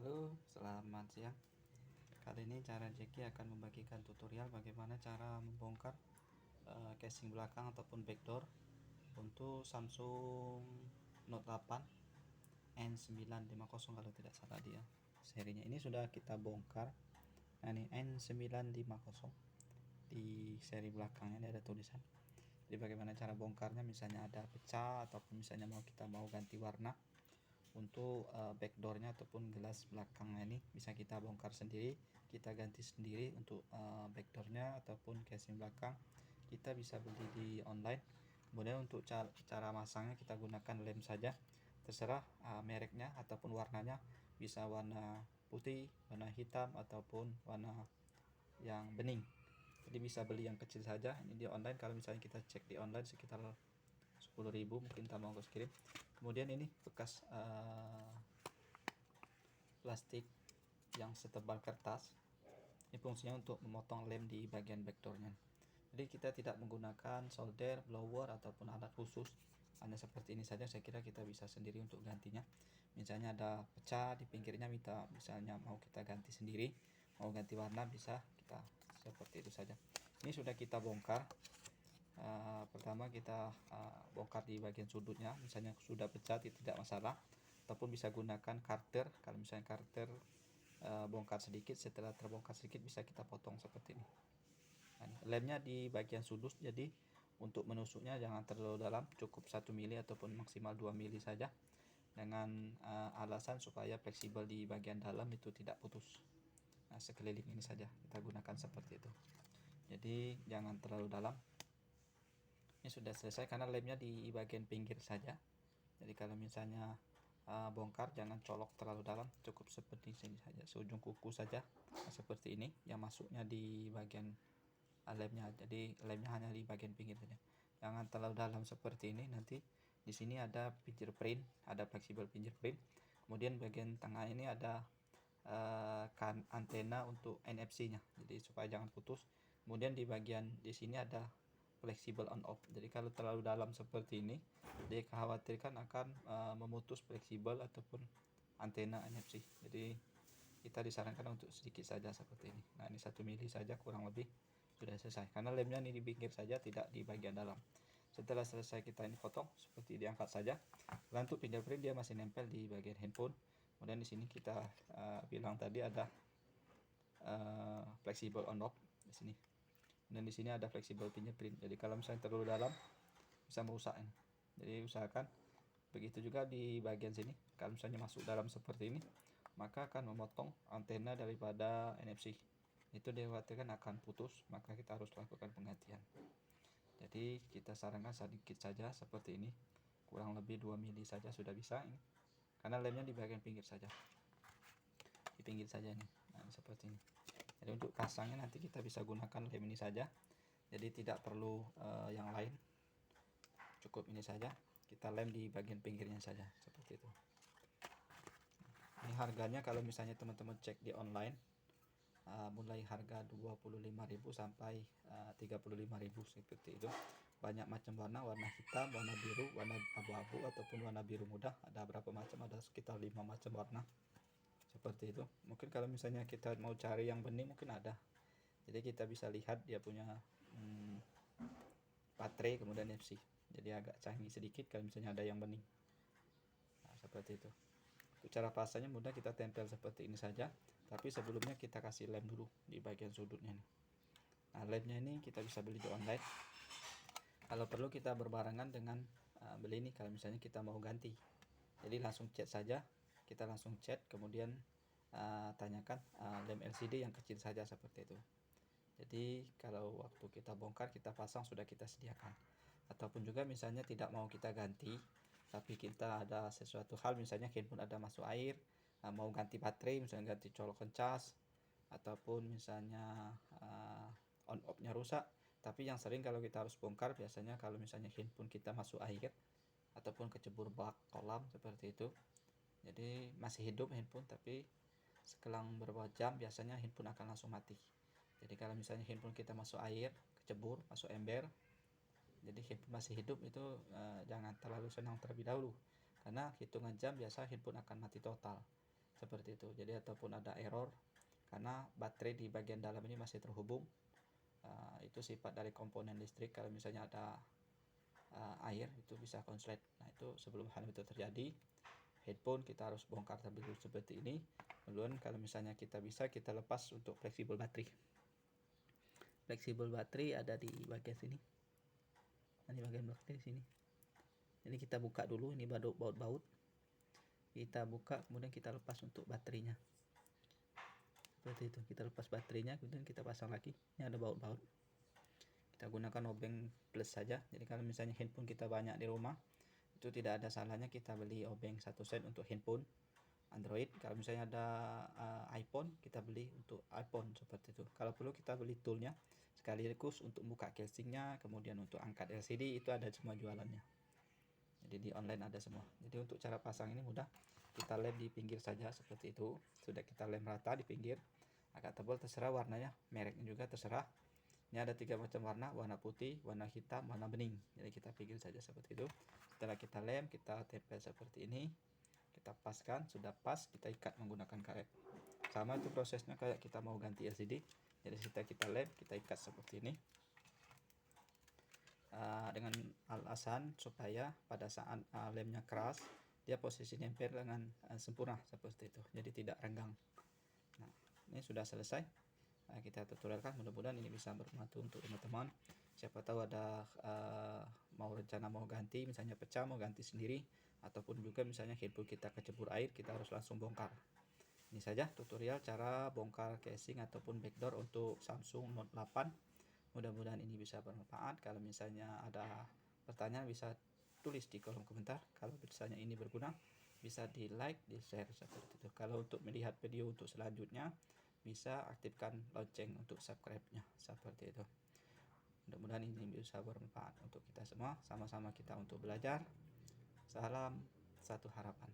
Halo, selamat siang. Kali ini cara Jeki akan membagikan tutorial bagaimana cara membongkar casing belakang ataupun backdoor untuk Samsung Note 8 N950 kalau tidak salah dia serinya. Ini sudah kita bongkar. Nah, ini N950 di seri belakangnya ini ada tulisan. Jadi bagaimana cara bongkarnya, misalnya ada pecah ataupun misalnya kita mau ganti warna. Untuk backdoornya ataupun gelas belakangnya ini bisa kita bongkar sendiri, kita ganti sendiri. Untuk backdoornya ataupun casing belakang kita bisa beli di online. Kemudian untuk cara masangnya kita gunakan lem saja, terserah mereknya ataupun warnanya, bisa warna putih, warna hitam ataupun warna yang bening. Jadi bisa beli yang kecil saja ini di online. Kalau misalnya kita cek di online sekitar 10.000 mungkin tambah ongkos kirim. Kemudian ini bekas plastik yang setebal kertas, ini fungsinya untuk memotong lem di bagian backdoornya. Jadi kita tidak menggunakan solder, blower ataupun alat khusus, hanya seperti ini saja. Saya kira kita bisa sendiri untuk gantinya. Misalnya ada pecah di pinggirnya, misalnya mau kita ganti sendiri, mau ganti warna, bisa kita seperti itu saja. Ini sudah kita bongkar. Pertama kita bongkar di bagian sudutnya, misalnya sudah pecah tidak masalah, ataupun bisa gunakan karter. Kalau misalnya karter bongkar sedikit, setelah terbongkar sedikit bisa kita potong seperti ini. Nah, lemnya di bagian sudut, jadi untuk menusuknya jangan terlalu dalam, cukup 1 mili ataupun maksimal 2 mili saja, dengan alasan supaya fleksibel di bagian dalam itu tidak putus. Nah, sekeliling ini saja kita gunakan seperti itu, jadi jangan terlalu dalam. Ini sudah selesai karena lemnya di bagian pinggir saja. Jadi kalau misalnya bongkar jangan colok terlalu dalam, cukup seperti sini saja, seujung kuku saja. Nah, seperti ini yang masuknya di bagian lemnya. Jadi lemnya hanya di bagian pinggir saja, jangan terlalu dalam seperti ini. Nanti di sini ada fingerprint, ada fleksibel fingerprint. Kemudian bagian tengah ini ada kan antena untuk NFC-nya, jadi supaya jangan putus. Kemudian di bagian di sini ada fleksibel on off. Jadi kalau terlalu dalam seperti ini, dikhawatirkan akan memutus fleksibel ataupun antena NFC. Jadi kita disarankan untuk sedikit saja seperti ini. Nah, ini 1 mili saja kurang lebih sudah selesai, karena lemnya ini di pinggir saja, tidak di bagian dalam. Setelah selesai kita ini potong, seperti diangkat saja. Untuk fingerprint dia masih nempel di bagian handphone. Kemudian di sini kita bilang tadi ada fleksibel on off di sini. Dan di sini ada fleksibel fingerprint. Jadi kalau misalnya terlalu dalam bisa merusak ini. Jadi usahakan begitu juga di bagian sini. Kalau misalnya masuk dalam seperti ini, maka akan memotong antena daripada NFC. Itu dikhawatirkan akan putus, maka kita harus lakukan penggantian. Jadi kita sarankan sedikit saja seperti ini, kurang lebih 2 mili saja sudah bisa ini. Karena lemnya di bagian pinggir saja, di pinggir saja nih. Nah, seperti ini. Jadi untuk pasangnya nanti kita bisa gunakan lem ini saja, jadi tidak perlu yang lain, cukup ini saja, kita lem di bagian pinggirnya saja seperti itu. Ini harganya kalau misalnya teman-teman cek di online, mulai harga 25.000 sampai 35.000 seperti itu. Banyak macam warna, warna hitam, warna biru, warna abu-abu ataupun warna biru muda, ada berapa macam, ada sekitar 5 macam warna seperti itu. Mungkin kalau misalnya kita mau cari yang bening mungkin ada, jadi kita bisa lihat dia punya baterai kemudian FC, jadi agak canggih sedikit kalau misalnya ada yang bening. Nah, seperti itu. Untuk cara pasangnya mudah, kita tempel seperti ini saja, tapi sebelumnya kita kasih lem dulu di bagian sudutnya nih. Nah, lemnya ini kita bisa beli di online, kalau perlu kita berbarengan dengan beli ini kalau misalnya kita mau ganti. Jadi langsung chat saja, kita langsung chat, kemudian tanyakan lem LCD yang kecil saja seperti itu. Jadi kalau waktu kita bongkar kita pasang sudah kita sediakan. Ataupun juga misalnya tidak mau kita ganti, tapi kita ada sesuatu hal, misalnya handphone ada masuk air, mau ganti baterai, misalnya ganti colokan cas, ataupun misalnya on off nya rusak. Tapi yang sering kalau kita harus bongkar biasanya kalau misalnya handphone kita masuk air ataupun kecebur bak kolam seperti itu. Jadi masih hidup handphone, tapi sekelang beberapa jam biasanya handphone akan langsung mati. Jadi kalau misalnya handphone kita masuk air, kecebur, masuk ember, jadi handphone masih hidup itu jangan terlalu senang terlebih dahulu, karena hitungan jam biasa handphone akan mati total. seperti itu. Jadi ataupun ada error karena baterai di bagian dalam ini masih terhubung. Itu sifat dari komponen listrik. Kalau misalnya ada air itu bisa konslet. Nah itu sebelum hal itu terjadi, headphone kita harus bongkar terlebih dahulu seperti ini. Kemudian kalau misalnya kita bisa, kita lepas untuk fleksibel baterai. Fleksibel baterai ada di bagian sini. Nah, di bagian baterai sini. Jadi kita buka dulu, ini baut-baut. Kita buka, kemudian kita lepas untuk baterainya. Seperti itu, kita lepas baterainya, kemudian kita pasang lagi. Ini ada baut-baut. Kita gunakan obeng plus saja. Jadi kalau misalnya handphone kita banyak di rumah, itu tidak ada salahnya kita beli obeng satu set untuk handphone Android. Kalau misalnya ada iPhone, kita beli untuk iPhone seperti itu. Kalau perlu kita beli toolnya sekaligus untuk buka casingnya, kemudian untuk angkat LCD itu ada semua jualannya. Jadi di online ada semua. Jadi untuk cara pasang ini mudah. Kita lem di pinggir saja seperti itu. Sudah kita lem rata di pinggir. Agak tebal terserah warnanya, mereknya juga terserah. Ini ada 3 macam warna, warna putih, warna hitam, warna bening. Jadi kita pinggir saja seperti itu. Setelah kita lem, kita tempel seperti ini. Kita paskan, sudah pas kita ikat menggunakan karet. Sama itu prosesnya kayak kita mau ganti LCD. Jadi kita lem, kita ikat seperti ini. Dengan alasan supaya pada saat lemnya keras, dia posisi nempel dengan sempurna seperti itu, jadi tidak renggang. Nah, ini sudah selesai. Kita tutorialkan, mudah-mudahan ini bisa bermanfaat untuk teman-teman. Siapa tahu ada rencana mau ganti, misalnya pecah mau ganti sendiri, ataupun juga misalnya handphone kita kecebur air, kita harus langsung bongkar. Ini saja tutorial cara bongkar casing ataupun backdoor untuk Samsung Note 8. Mudah-mudahan ini bisa bermanfaat. Kalau misalnya ada pertanyaan bisa tulis di kolom komentar. Kalau misalnya ini berguna bisa di like, di share seperti itu. Kalau untuk melihat video untuk selanjutnya bisa aktifkan lonceng untuk subscribe-nya seperti itu. Mudah-mudahan ini bisa bermanfaat untuk kita semua. Sama-sama kita untuk belajar. Salam satu harapan.